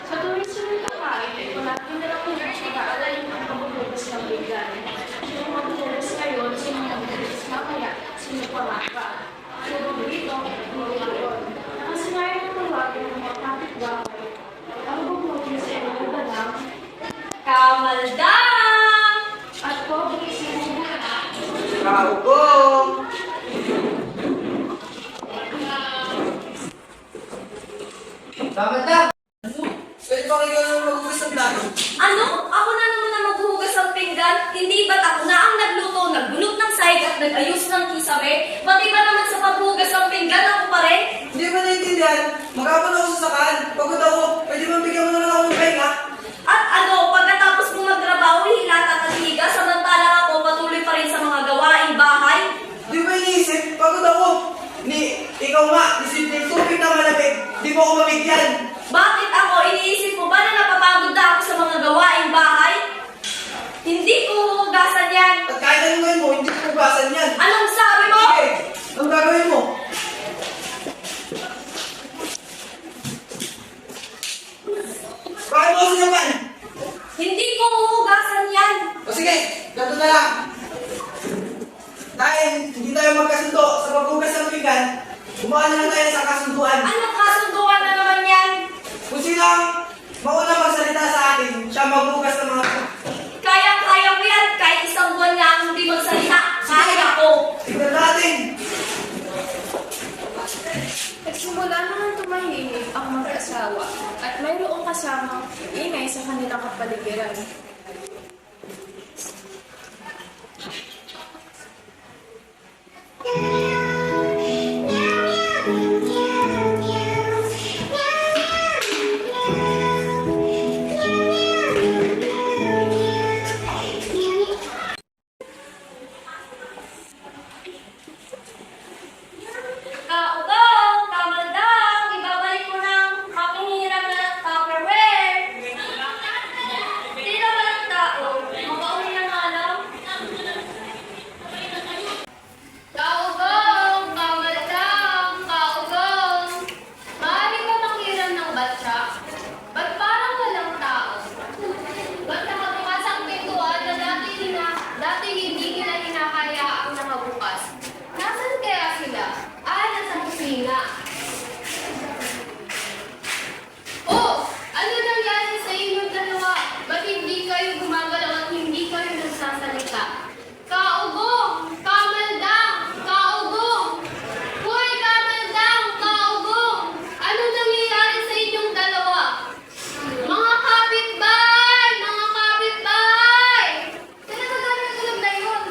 Sa tuwing sunod kakain, ay palagi na lang yung pag-aalala yung pagbubugas ng bigyan. Sino magbubugas ngayon, sino magbubugas mamaya, sino pamaka. Sino dito, mga yun. Kasi ngayon ang tawagin ng mga kapitbahay. Ang bumubugas sa inyo ba lang? Kamaldang! At po, sinubo na. Kaugong! Tama na! Pwede ba kayo nang maghugas ng plato? Ano? Ako na naman ang maghuhugas ng pinggan? Hindi ba't ako na ang nagluto, nagbunot ng sahig at nag-ayos ng kisame? Pati ba naman sa paghugas ng pinggan ako pa rin? Hindi ba naiintindihan? Magkapon ako sa sakaan. Pagod ako. Pwede ba bigyan mo na lang ako ng pahinga? At ano, pagkatapos mo magtrabaho, hilata at higa, samantalang ako patuloy pa rin sa mga gawaing bahay? Di ba iniisip? Pagod ako. Ikaw nga, isipin tubig na malamig. Di mo ako mabigyan. Bakit ako? Iniisip mo ba na napapagod na ako sa mga gawaing bahay? Hindi ko huhugasan yan. At kahit anong gawin mo, hindi ko hugasan yan. Anong sabi mo? Sige, anong gagawin mo? Bakit mo ako naman? Hindi ko huhugasan yan. O sige, ganito na lang. Dahil hindi tayo magkasundo sa paghugas ng pinggan, gumawa na lang tayo sa kasunduan. Anong kasunduan na naman yan? Kung sino ang mauna magsalita sa atin, siya maghugas ng mga... Kaya-kaya ko yan. Kahit isang buwan nga ang hindi magsalita. Kaya ko. Tignan natin. Nagsimula naman tumahimik ang mag-asawa at mayroong kasamang ingay sa kanilang kapaligiran. Kaugong, kamaldang, ibabalik mo ng aking hiram na Tupperware. Hindi naman ang tao. Makauli na nga lang. Kaugong, kamaldang, kaugong. Maaari ba manghiram ng batya? Ba't parang walang tao? Ba't nakabukas ang pintuan na dati hindi nila hinahayaan na mabukas? Nasaan kaya sila? Nasa kusina. Oh! Ano nangyari sa inyong dalawa? Ba't hindi kayo gumagalaw at hindi kayo nagsasalita? Kaugong! Kamaldang! Kaugong! Hoy, kamaldang! Kaugong! Ano nangyayari sa inyong dalawa? Mga kapitbahay! Mga kapitbahay! Sino ba tulog na yun?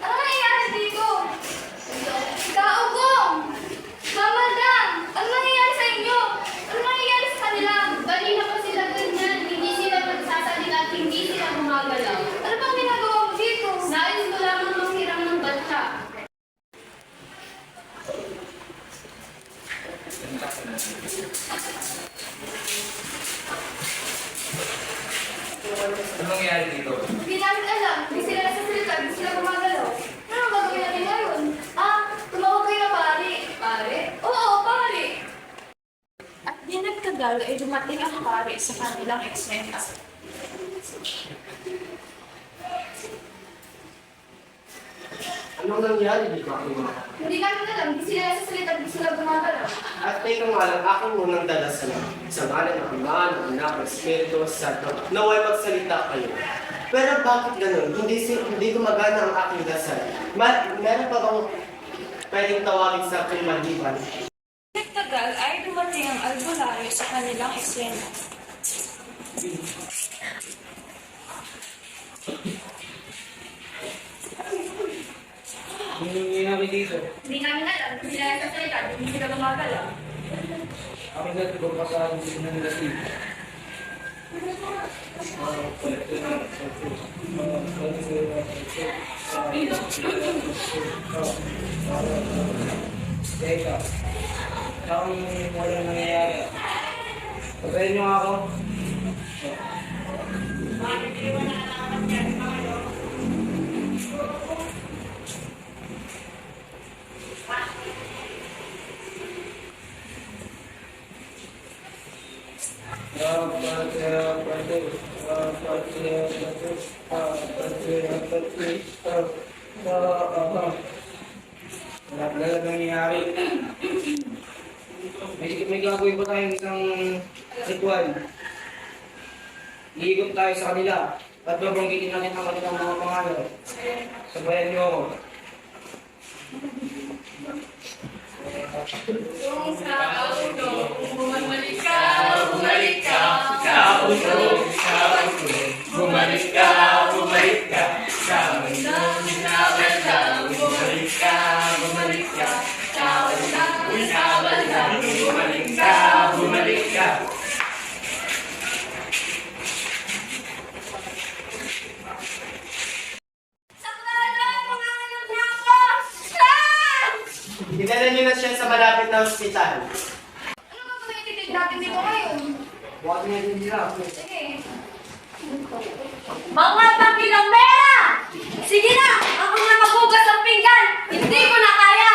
Ano nangyayari dito? Kaugong! Kamaldang! Ano nangyayari sa inyo? Ano nangyayari sa kanila? Kanina pa sila ganyan. Hindi sila magsasalita at hindi sila gumagalaw. Ano bang ginagawa mo dito? Nais ko lamang manghiram ng batya. Ano nangyayari dito? Hindi namin alam. Hindi sila nagsasalita. Hindi sila gumagalaw. Ano ang gagawin natin ngayon? Tumawag kayo na pare. Pare? Oo, pare. At di nagtagal ay dumating ang pare sa kanilang eksena. Anong nangyari dito? Hindi namin alam. Hindi sila nagsasalita. Hindi sila gumagalaw. At teka nga lang, aking munang dalasal sa ngalan ng Ama, ng Anak, ng Espiritu Santo, naway magsalita kayo. Pero bakit ganun? Hindi gumagana ang aking dasal. Meron pa bang pwedeng tawagin sa aking maliban? Nagtagal ay dumating ang albularyo sa kanilang eksena. Ano nangyari dito? Hindi namin alam. Hindi sila nagsasalita. Hindi sila gumagalaw. Aking nagtugong pa sa aking nangyari. Teka, akong walang nangyayari. Pagkain niyo ako. Wala talaga nangyayari. May gagawin pa tayong isang ritual. Iikot tayo sa kanila at babanggitin natin ang kanilang mga pangalan. Sabayan niyo ako. Bumalik ka, bumalik ka, sa ulo, sa ulo. Bumalik ka, bumalik ka, sa ulo, sa ulo. Bumalik ka, bumalik ka, sa ulo, sa ulo. Bumalik ka, bumalik ka. Dinala niyo na siya sa malapit na ospital. Ano ba ba ititig natin dito ngayon? Huwag niya din nila. Sige. Mga pampilang pera! Sige na! Ako na maghugas ng pinggan! Hindi ko na kaya!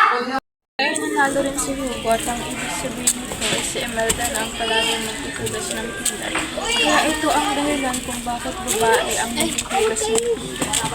Kaya nanalo rin si Hugo at ang ibig sabihin nito ay si Imelda na ang palaging maghuhugas ng pinggan. Kaya ito ang dahilan kung bakit babae ang maghuhugas ng pinggan.